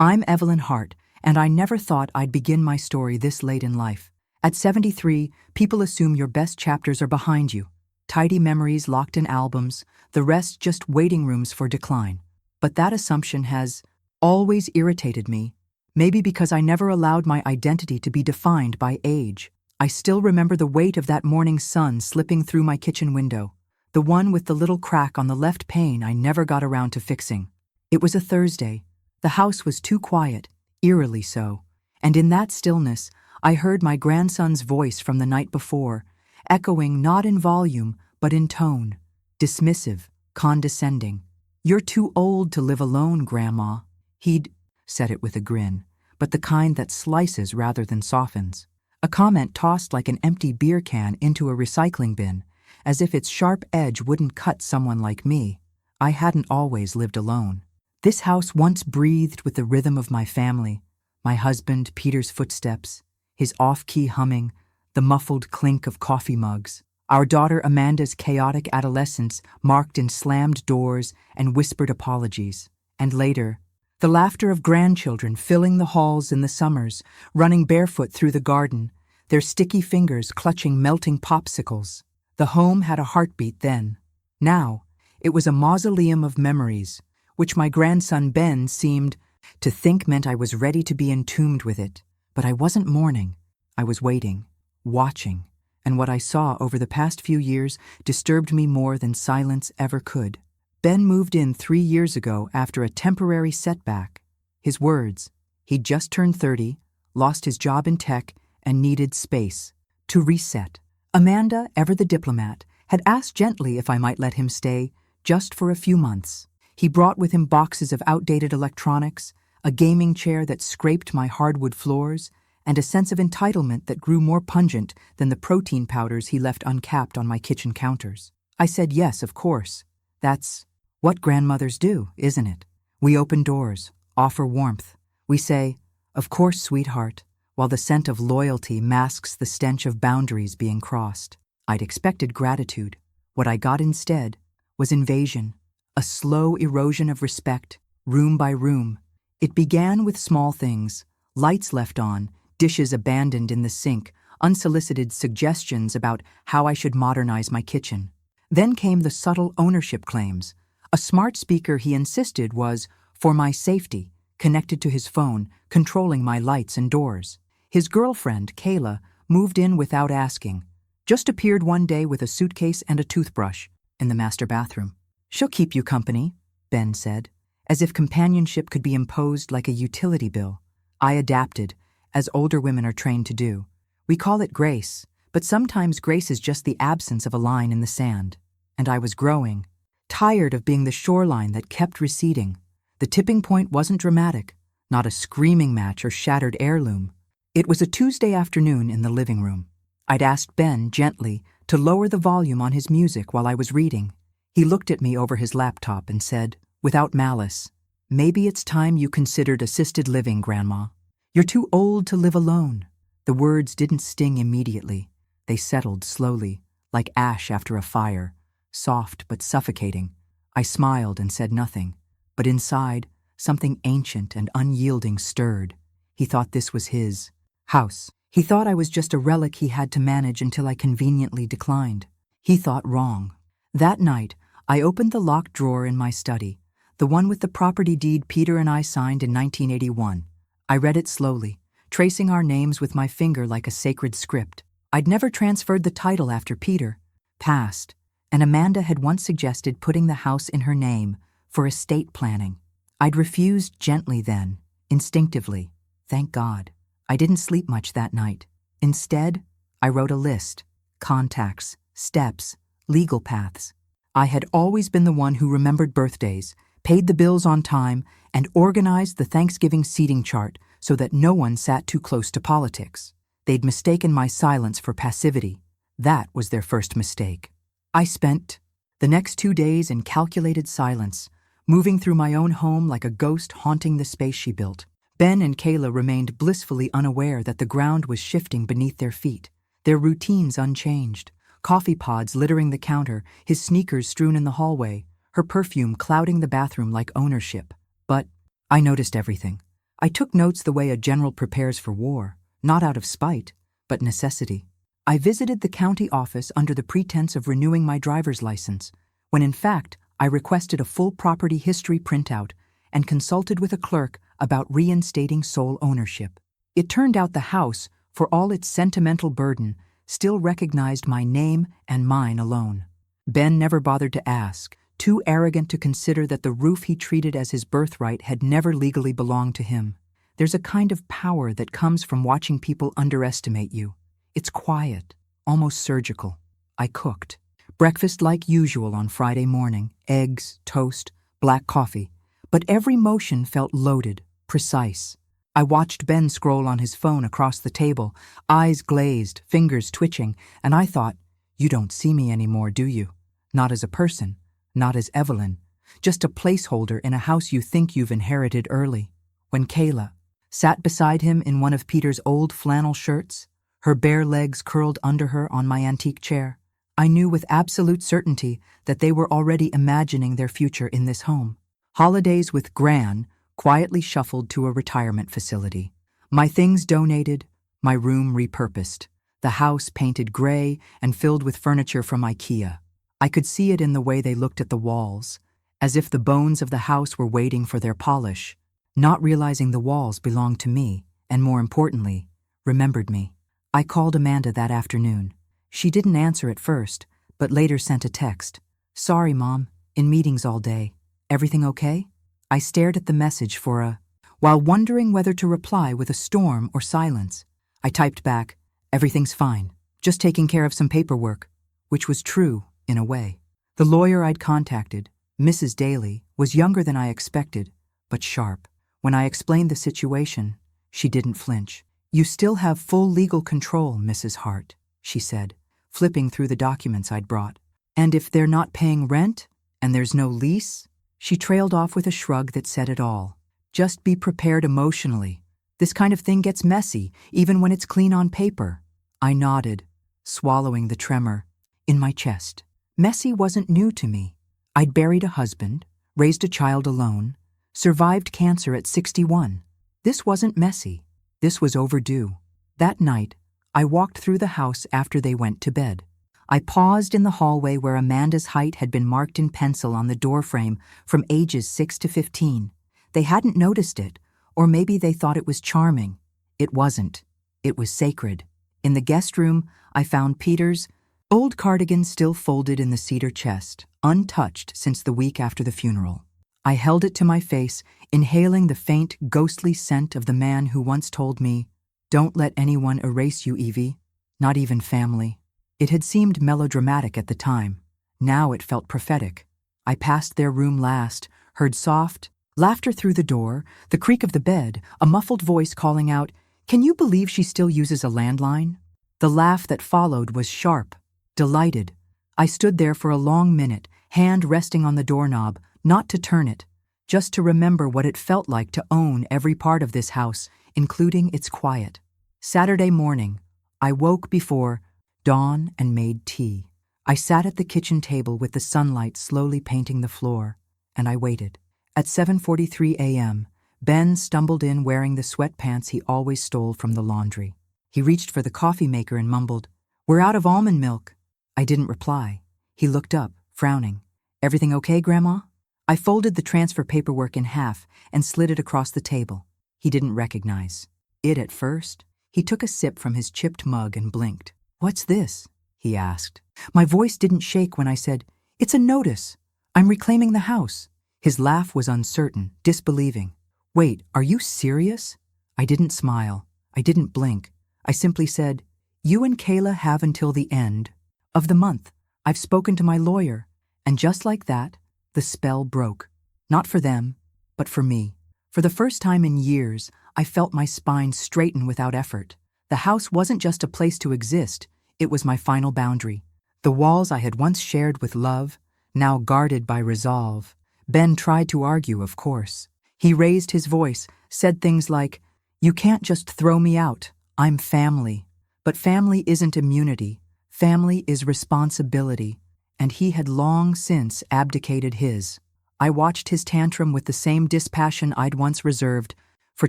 I'm Evelyn Hart, and I never thought I'd begin my story this late in life. At 73, people assume your best chapters are behind you. Tidy memories locked in albums, the rest just waiting rooms for decline. But that assumption has always irritated me, maybe because I never allowed my identity to be defined by age. I still remember the weight of that morning sun slipping through my kitchen window, the one with the little crack on the left pane I never got around to fixing. It was a Thursday. The house was too quiet, eerily so, and in that stillness, I heard my grandson's voice from the night before, echoing not in volume, but in tone, dismissive, condescending. "You're too old to live alone, Grandma." He'd said it with a grin, but the kind that slices rather than softens. A comment tossed like an empty beer can into a recycling bin, as if its sharp edge wouldn't cut someone like me. I hadn't always lived alone. This house once breathed with the rhythm of my family, my husband Peter's footsteps, his off-key humming, the muffled clink of coffee mugs, our daughter Amanda's chaotic adolescence marked in slammed doors and whispered apologies, and later, the laughter of grandchildren filling the halls in the summers, running barefoot through the garden, their sticky fingers clutching melting popsicles. The home had a heartbeat then. Now, it was a mausoleum of memories, which my grandson Ben seemed to think meant I was ready to be entombed with it. But I wasn't mourning. I was waiting, watching, and what I saw over the past few years disturbed me more than silence ever could. Ben moved in 3 years ago after a temporary setback. His words: he'd just turned 30, lost his job in tech, and needed space to reset. Amanda, ever the diplomat, had asked gently if I might let him stay, just for a few months. He brought with him boxes of outdated electronics, a gaming chair that scraped my hardwood floors, and a sense of entitlement that grew more pungent than the protein powders he left uncapped on my kitchen counters. I said yes, of course. That's what grandmothers do, isn't it? We open doors, offer warmth. We say, "Of course, sweetheart," while the scent of loyalty masks the stench of boundaries being crossed. I'd expected gratitude. What I got instead was invasion. A slow erosion of respect, room by room. It began with small things, lights left on, dishes abandoned in the sink, unsolicited suggestions about how I should modernize my kitchen. Then came the subtle ownership claims. A smart speaker he insisted was, for my safety, connected to his phone, controlling my lights and doors. His girlfriend, Kayla, moved in without asking. Just appeared one day with a suitcase and a toothbrush in the master bathroom. "She'll keep you company," Ben said, as if companionship could be imposed like a utility bill. I adapted, as older women are trained to do. We call it grace, but sometimes grace is just the absence of a line in the sand. And I was growing, tired of being the shoreline that kept receding. The tipping point wasn't dramatic, not a screaming match or shattered heirloom. It was a Tuesday afternoon in the living room. I'd asked Ben gently to lower the volume on his music while I was reading. He looked at me over his laptop and said, without malice, "Maybe it's time you considered assisted living, Grandma. You're too old to live alone." The words didn't sting immediately. They settled slowly, like ash after a fire, soft but suffocating. I smiled and said nothing, but inside, something ancient and unyielding stirred. He thought this was his house. He thought I was just a relic he had to manage until I conveniently declined. He thought wrong. That night, I opened the locked drawer in my study, the one with the property deed Peter and I signed in 1981. I read it slowly, tracing our names with my finger like a sacred script. I'd never transferred the title after Peter, passed, and Amanda had once suggested putting the house in her name for estate planning. I'd refused gently then, instinctively. Thank God. I didn't sleep much that night. Instead, I wrote a list: contacts, steps, legal paths. I had always been the one who remembered birthdays, paid the bills on time, and organized the Thanksgiving seating chart so that no one sat too close to politics. They'd mistaken my silence for passivity. That was their first mistake. I spent the next 2 days in calculated silence, moving through my own home like a ghost haunting the space she built. Ben and Kayla remained blissfully unaware that the ground was shifting beneath their feet, their routines unchanged. Coffee pods littering the counter, his sneakers strewn in the hallway, her perfume clouding the bathroom like ownership. But I noticed everything. I took notes the way a general prepares for war, not out of spite, but necessity. I visited the county office under the pretense of renewing my driver's license, when in fact I requested a full property history printout and consulted with a clerk about reinstating sole ownership. It turned out the house, for all its sentimental burden, still recognized my name and mine alone. Ben never bothered to ask, too arrogant to consider that the roof he treated as his birthright had never legally belonged to him. There's a kind of power that comes from watching people underestimate you. It's quiet, almost surgical. I cooked. Breakfast like usual on Friday morning, eggs, toast, black coffee. But every motion felt loaded, precise. I watched Ben scroll on his phone across the table, eyes glazed, fingers twitching, and I thought, you don't see me anymore, do you? Not as a person, not as Evelyn, just a placeholder in a house you think you've inherited early. When Kayla sat beside him in one of Peter's old flannel shirts, her bare legs curled under her on my antique chair, I knew with absolute certainty that they were already imagining their future in this home. Holidays with Gran quietly shuffled to a retirement facility. My things donated, my room repurposed, the house painted gray and filled with furniture from IKEA. I could see it in the way they looked at the walls, as if the bones of the house were waiting for their polish, not realizing the walls belonged to me, and more importantly, remembered me. I called Amanda that afternoon. She didn't answer at first, but later sent a text. "Sorry, Mom, in meetings all day. Everything okay?" I stared at the message while wondering whether to reply with a storm or silence. I typed back, "Everything's fine, just taking care of some paperwork," which was true, in a way. The lawyer I'd contacted, Mrs. Daly, was younger than I expected, but sharp. When I explained the situation, she didn't flinch. "You still have full legal control, Mrs. Hart," she said, flipping through the documents I'd brought. "And if they're not paying rent, and there's no lease?" She trailed off with a shrug that said it all. "Just be prepared emotionally. This kind of thing gets messy, even when it's clean on paper." I nodded, swallowing the tremor in my chest. Messy wasn't new to me. I'd buried a husband, raised a child alone, survived cancer at 61. This wasn't messy. This was overdue. That night, I walked through the house after they went to bed. I paused in the hallway where Amanda's height had been marked in pencil on the doorframe from ages 6 to 15. They hadn't noticed it, or maybe they thought it was charming. It wasn't. It was sacred. In the guest room, I found Peter's old cardigan still folded in the cedar chest, untouched since the week after the funeral. I held it to my face, inhaling the faint, ghostly scent of the man who once told me, "Don't let anyone erase you, Evie, not even family." It had seemed melodramatic at the time. Now it felt prophetic. I passed their room last, heard soft laughter through the door, the creak of the bed, a muffled voice calling out, "Can you believe she still uses a landline?" The laugh that followed was sharp, delighted. I stood there for a long minute, hand resting on the doorknob, not to turn it, just to remember what it felt like to own every part of this house, including its quiet. Saturday morning, I woke before dawn and made tea. I sat at the kitchen table with the sunlight slowly painting the floor, and I waited. At 7:43 a.m., Ben stumbled in wearing the sweatpants he always stole from the laundry. He reached for the coffee maker and mumbled, "We're out of almond milk." I didn't reply. He looked up, frowning. "Everything okay, Grandma?" I folded the transfer paperwork in half and slid it across the table. He didn't recognize it at first. He took a sip from his chipped mug and blinked. "What's this?" he asked. My voice didn't shake when I said, "It's a notice. I'm reclaiming the house." His laugh was uncertain, disbelieving. "Wait, are you serious?" I didn't smile. I didn't blink. I simply said, "You and Kayla have until the end of the month. I've spoken to my lawyer." And just like that, the spell broke. Not for them, but for me. For the first time in years, I felt my spine straighten without effort. The house wasn't just a place to exist, it was my final boundary. The walls I had once shared with love, now guarded by resolve. Ben tried to argue, of course. He raised his voice, said things like, "You can't just throw me out. I'm family." But family isn't immunity. Family is responsibility. And he had long since abdicated his. I watched his tantrum with the same dispassion I'd once reserved for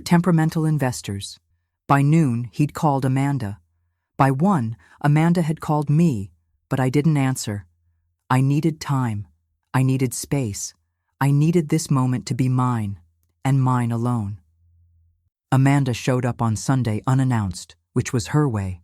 temperamental investors. By noon, he'd called Amanda. By 1, Amanda had called me, but I didn't answer. I needed time. I needed space. I needed this moment to be mine, and mine alone. Amanda showed up on Sunday unannounced, which was her way.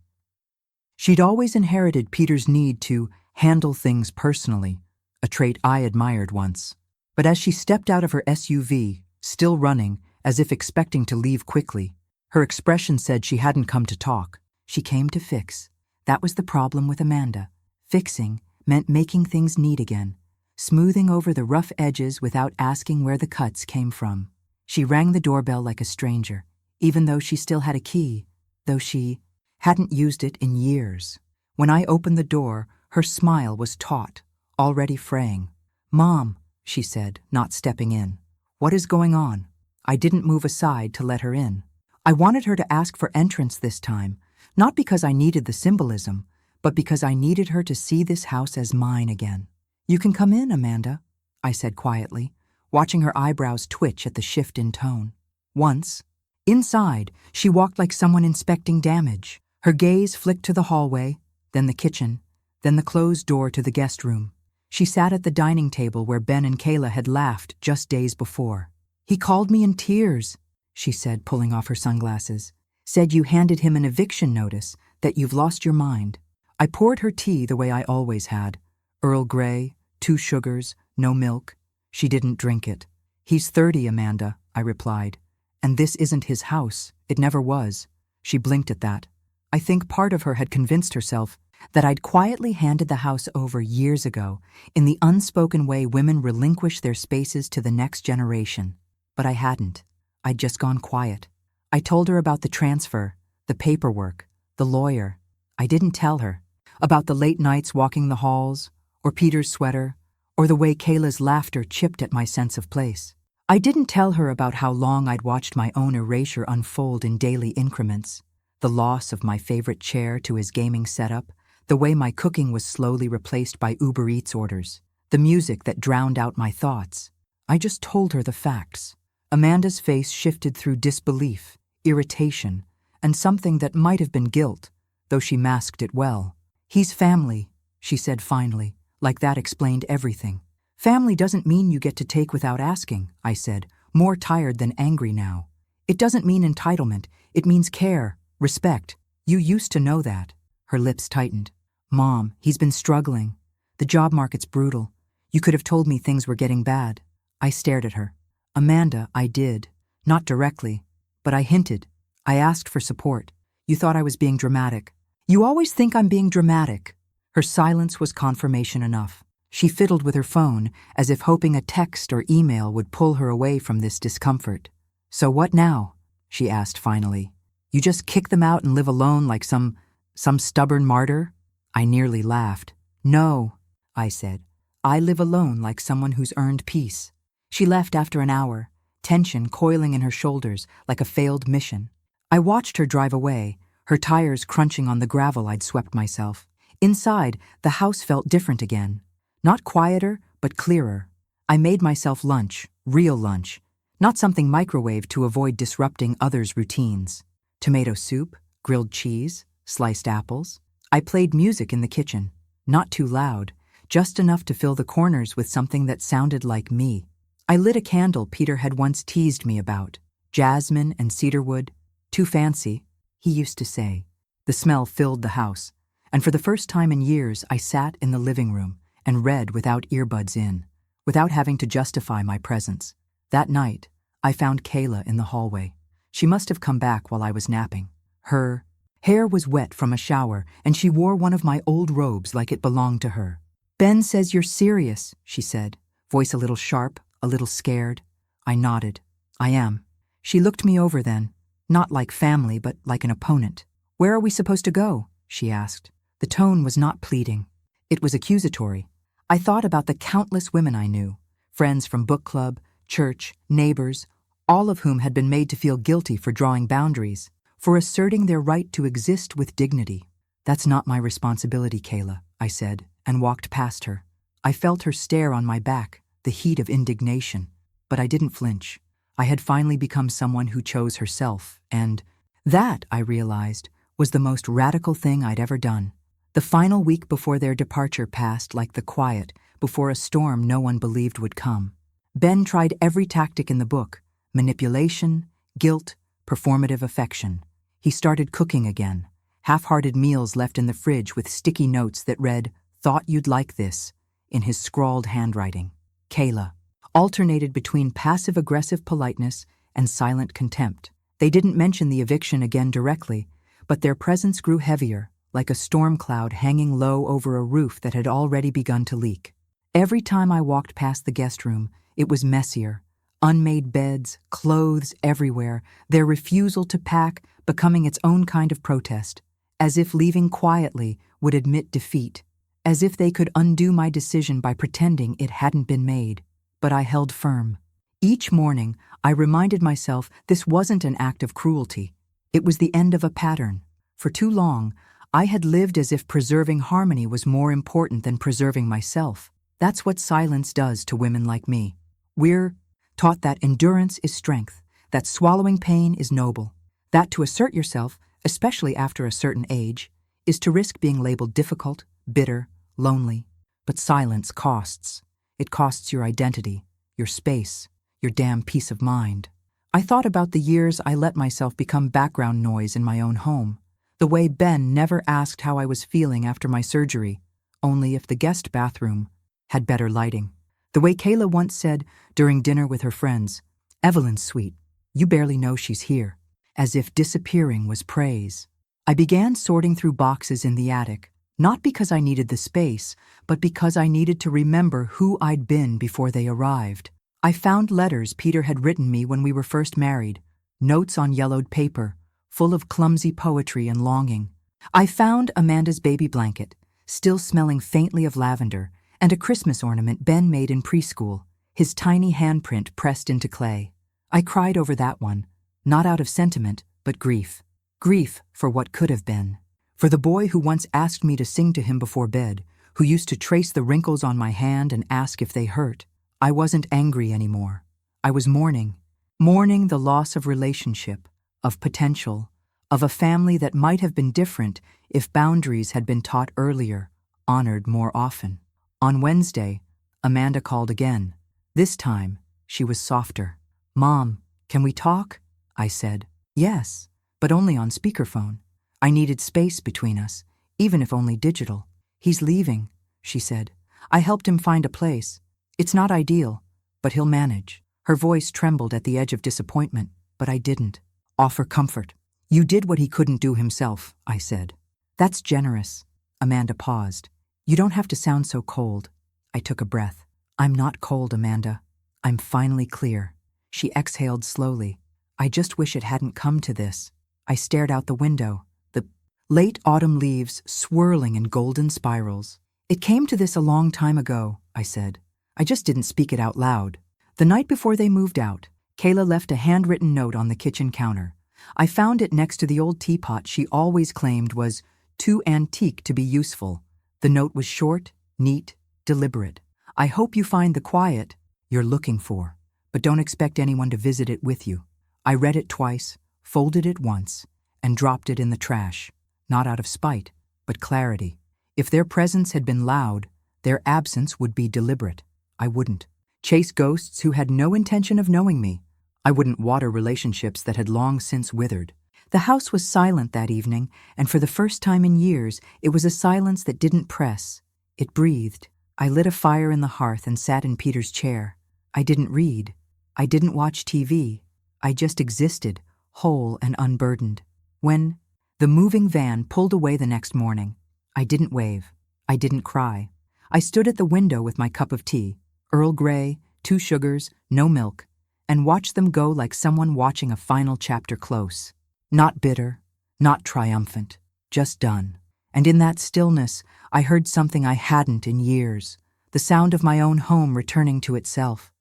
She'd always inherited Peter's need to handle things personally, a trait I admired once. But as she stepped out of her SUV, still running, as if expecting to leave quickly, her expression said she hadn't come to talk. She came to fix. That was the problem with Amanda. Fixing meant making things neat again, smoothing over the rough edges without asking where the cuts came from. She rang the doorbell like a stranger, even though she still had a key, though she hadn't used it in years. When I opened the door, her smile was taut, already fraying. "Mom," she said, not stepping in. "What is going on?" I didn't move aside to let her in. I wanted her to ask for entrance this time, not because I needed the symbolism, but because I needed her to see this house as mine again. "You can come in, Amanda," I said quietly, watching her eyebrows twitch at the shift in tone. Once, inside, she walked like someone inspecting damage. Her gaze flicked to the hallway, then the kitchen, then the closed door to the guest room. She sat at the dining table where Ben and Kayla had laughed just days before. "He called me in tears," she said, pulling off her sunglasses. "Said you handed him an eviction notice, that you've lost your mind." I poured her tea the way I always had. Earl Grey, 2 sugars, no milk. She didn't drink it. "He's 30, Amanda," I replied. "And this isn't his house. It never was." She blinked at that. I think part of her had convinced herself that I'd quietly handed the house over years ago, in the unspoken way women relinquish their spaces to the next generation. But I hadn't. I'd just gone quiet. I told her about the transfer, the paperwork, the lawyer. I didn't tell her about the late nights walking the halls, or Peter's sweater, or the way Kayla's laughter chipped at my sense of place. I didn't tell her about how long I'd watched my own erasure unfold in daily increments, the loss of my favorite chair to his gaming setup, the way my cooking was slowly replaced by Uber Eats orders, the music that drowned out my thoughts. I just told her the facts. Amanda's face shifted through disbelief, irritation, and something that might have been guilt, though she masked it well. "He's family," she said finally, like that explained everything. "Family doesn't mean you get to take without asking," I said, more tired than angry now. "It doesn't mean entitlement. It means care, respect. You used to know that." Her lips tightened. "Mom, he's been struggling. The job market's brutal. You could have told me things were getting bad." I stared at her. "Amanda, I did. Not directly. But I hinted. I asked for support. You thought I was being dramatic." "You always think I'm being dramatic." Her silence was confirmation enough. She fiddled with her phone, as if hoping a text or email would pull her away from this discomfort. "So what now?" she asked finally. "You just kick them out and live alone like some stubborn martyr?" I nearly laughed. "No," I said. "I live alone like someone who's earned peace." She left after an hour, tension coiling in her shoulders like a failed mission. I watched her drive away, her tires crunching on the gravel I'd swept myself. Inside, the house felt different again. Not quieter, but clearer. I made myself lunch, real lunch, not something microwaved to avoid disrupting others' routines. Tomato soup, grilled cheese, sliced apples. I played music in the kitchen, not too loud, just enough to fill the corners with something that sounded like me. I lit a candle Peter had once teased me about. Jasmine and cedarwood. "Too fancy," he used to say. The smell filled the house, and for the first time in years I sat in the living room and read without earbuds in, without having to justify my presence. That night, I found Kayla in the hallway. She must have come back while I was napping. Her hair was wet from a shower, and she wore one of my old robes like it belonged to her. "Ben says you're serious," she said, voice a little sharp, a little scared. I nodded. "I am." She looked me over then, not like family, but like an opponent. "Where are we supposed to go?" she asked. The tone was not pleading. It was accusatory. I thought about the countless women I knew, friends from book club, church, neighbors, all of whom had been made to feel guilty for drawing boundaries, for asserting their right to exist with dignity. "That's not my responsibility, Kayla," I said, and walked past her. I felt her stare on my back, the heat of indignation, but I didn't flinch. I had finally become someone who chose herself, and that, I realized, was the most radical thing I'd ever done. The final week before their departure passed like the quiet before a storm no one believed would come. Ben tried every tactic in the book: manipulation, guilt, performative affection. He started cooking again, half-hearted meals left in the fridge with sticky notes that read, "Thought you'd like this," in his scrawled handwriting. Kayla alternated between passive-aggressive politeness and silent contempt. They didn't mention the eviction again directly, but their presence grew heavier, like a storm cloud hanging low over a roof that had already begun to leak. Every time I walked past the guest room, it was messier. Unmade beds, clothes everywhere, their refusal to pack becoming its own kind of protest, as if leaving quietly would admit defeat, as if they could undo my decision by pretending it hadn't been made. But I held firm. Each morning, I reminded myself this wasn't an act of cruelty. It was the end of a pattern. For too long, I had lived as if preserving harmony was more important than preserving myself. That's what silence does to women like me. We're taught that endurance is strength, that swallowing pain is noble, that to assert yourself, especially after a certain age, is to risk being labeled difficult, bitter, lonely. But silence costs. It costs your identity, your space, your damn peace of mind. I thought about the years I let myself become background noise in my own home. The way Ben never asked how I was feeling after my surgery, only if the guest bathroom had better lighting. The way Kayla once said during dinner with her friends, "Evelyn's sweet, you barely know she's here," as if disappearing was praise. I began sorting through boxes in the attic, not because I needed the space, but because I needed to remember who I'd been before they arrived. I found letters Peter had written me when we were first married, notes on yellowed paper, full of clumsy poetry and longing. I found Amanda's baby blanket, still smelling faintly of lavender, and a Christmas ornament Ben made in preschool, his tiny handprint pressed into clay. I cried over that one, not out of sentiment, but grief. Grief for what could have been. For the boy who once asked me to sing to him before bed, who used to trace the wrinkles on my hand and ask if they hurt. I wasn't angry anymore. I was mourning the loss of relationship, of potential, of a family that might have been different if boundaries had been taught earlier, honored more often. On Wednesday, Amanda called again. This time, she was softer. "Mom, can we talk?" I said. "Yes, but only on speakerphone." I needed space between us, even if only digital. "He's leaving," she said. "I helped him find a place. It's not ideal, but he'll manage." Her voice trembled at the edge of disappointment, but I didn't offer comfort. "You did what he couldn't do himself," I said. "That's generous." Amanda paused. "You don't have to sound so cold." I took a breath. "I'm not cold, Amanda. I'm finally clear." She exhaled slowly. "I just wish it hadn't come to this." I stared out the window, the late autumn leaves swirling in golden spirals. "It came to this a long time ago," I said. "I just didn't speak it out loud." The night before they moved out, Kayla left a handwritten note on the kitchen counter. I found it next to the old teapot she always claimed was too antique to be useful. The note was short, neat, deliberate. "I hope you find the quiet you're looking for, but don't expect anyone to visit it with you." I read it twice, folded it once, and dropped it in the trash, not out of spite, but clarity. If their presence had been loud, their absence would be deliberate. I wouldn't chase ghosts who had no intention of knowing me. I wouldn't water relationships that had long since withered. The house was silent that evening, and for the first time in years, it was a silence that didn't press. It breathed. I lit a fire in the hearth and sat in Peter's chair. I didn't read. I didn't watch TV. I just existed, whole and unburdened. When the moving van pulled away the next morning, I didn't wave. I didn't cry. I stood at the window with my cup of tea, Earl Grey, 2 sugars, no milk, and watched them go like someone watching a final chapter close. Not bitter, not triumphant, just done. And in that stillness, I heard something I hadn't in years, the sound of my own home returning to itself,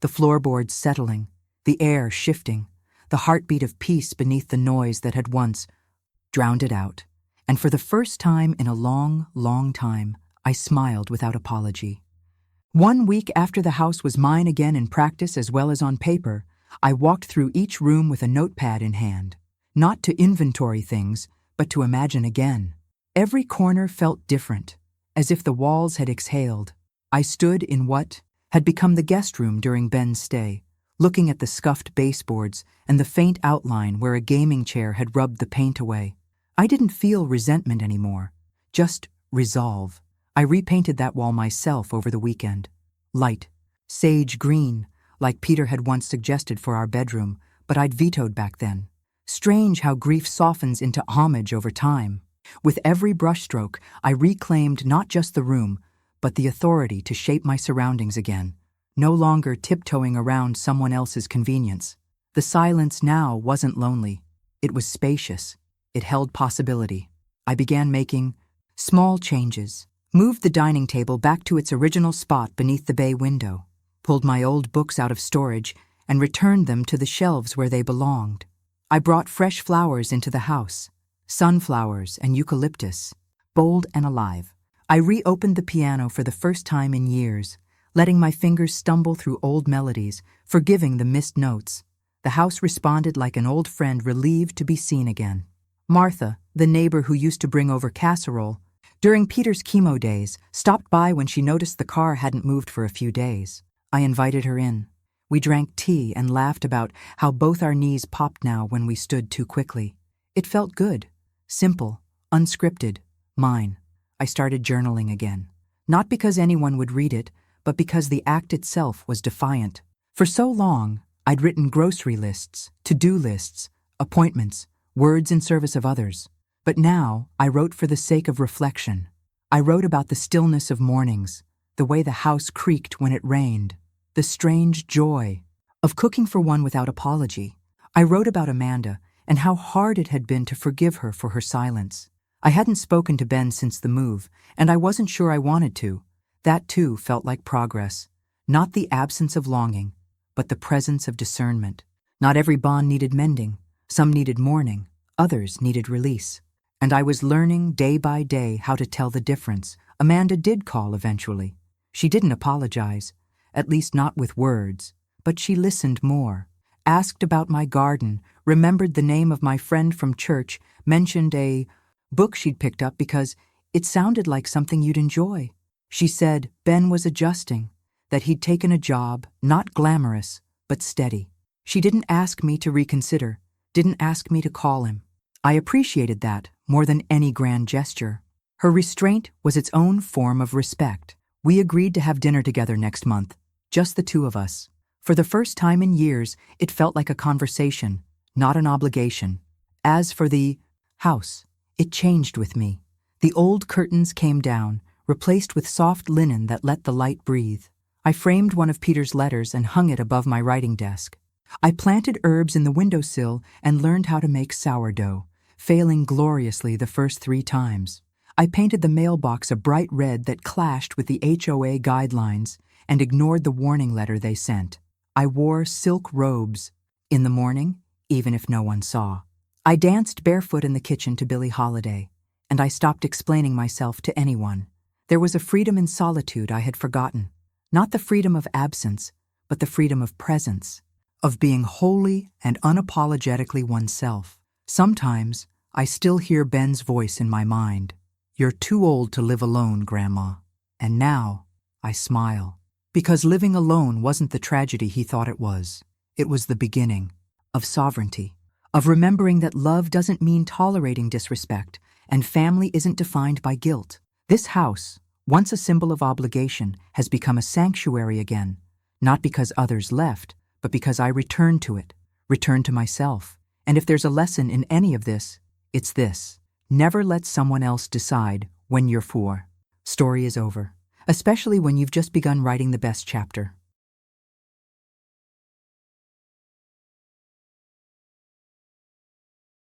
the floorboards settling, the air shifting, the heartbeat of peace beneath the noise that had once drowned it out. And for the first time in a long, long time, I smiled without apology. 1 week after the house was mine again in practice as well as on paper, I walked through each room with a notepad in hand, not to inventory things, but to imagine again. Every corner felt different, as if the walls had exhaled. I stood in what had become the guest room during Ben's stay, looking at the scuffed baseboards and the faint outline where a gaming chair had rubbed the paint away. I didn't feel resentment anymore, just resolve. I repainted that wall myself over the weekend. Light, sage green, like Peter had once suggested for our bedroom, but I'd vetoed back then. Strange how grief softens into homage over time. With every brushstroke, I reclaimed not just the room, but the authority to shape my surroundings again, no longer tiptoeing around someone else's convenience. The silence now wasn't lonely. It was spacious. It held possibility. I began making small changes, moved the dining table back to its original spot beneath the bay window, pulled my old books out of storage, and returned them to the shelves where they belonged. I brought fresh flowers into the house, sunflowers and eucalyptus, bold and alive. I reopened the piano for the first time in years, letting my fingers stumble through old melodies, forgiving the missed notes. The house responded like an old friend relieved to be seen again. Martha, the neighbor who used to bring over casserole during Peter's chemo days, stopped by when she noticed the car hadn't moved for a few days. I invited her in. We drank tea and laughed about how both our knees popped now when we stood too quickly. It felt good, simple, unscripted, mine. I started journaling again, not because anyone would read it, but because the act itself was defiant. For so long, I'd written grocery lists, to-do lists, appointments, words in service of others. But now, I wrote for the sake of reflection. I wrote about the stillness of mornings, the way the house creaked when it rained, the strange joy of cooking for one without apology. I wrote about Amanda and how hard it had been to forgive her for her silence. I hadn't spoken to Ben since the move, and I wasn't sure I wanted to. That too felt like progress. Not the absence of longing, but the presence of discernment. Not every bond needed mending. Some needed mourning. Others needed release. And I was learning day by day how to tell the difference. Amanda did call eventually. She didn't apologize, at least not with words, but she listened more, asked about my garden, remembered the name of my friend from church, mentioned a book she'd picked up because it sounded like something you'd enjoy. She said Ben was adjusting, that he'd taken a job, not glamorous, but steady. She didn't ask me to reconsider, didn't ask me to call him. I appreciated that more than any grand gesture. Her restraint was its own form of respect. We agreed to have dinner together next month, just the two of us. For the first time in years, it felt like a conversation, not an obligation. As for the house, it changed with me. The old curtains came down, replaced with soft linen that let the light breathe. I framed one of Peter's letters and hung it above my writing desk. I planted herbs in the windowsill and learned how to make sourdough, failing gloriously the first 3 times. I painted the mailbox a bright red that clashed with the HOA guidelines and ignored the warning letter they sent. I wore silk robes in the morning, even if no one saw. I danced barefoot in the kitchen to Billie Holiday, and I stopped explaining myself to anyone. There was a freedom in solitude I had forgotten. Not the freedom of absence, but the freedom of presence, of being wholly and unapologetically oneself. Sometimes, I still hear Ben's voice in my mind. "You're too old to live alone, Grandma." And now, I smile. Because living alone wasn't the tragedy he thought it was. It was the beginning of sovereignty, of remembering that love doesn't mean tolerating disrespect, and family isn't defined by guilt. This house, once a symbol of obligation, has become a sanctuary again, not because others left, but because I returned to it, returned to myself. And if there's a lesson in any of this, it's this. Never let someone else decide when you're for. Story is over, especially when you've just begun writing the best chapter.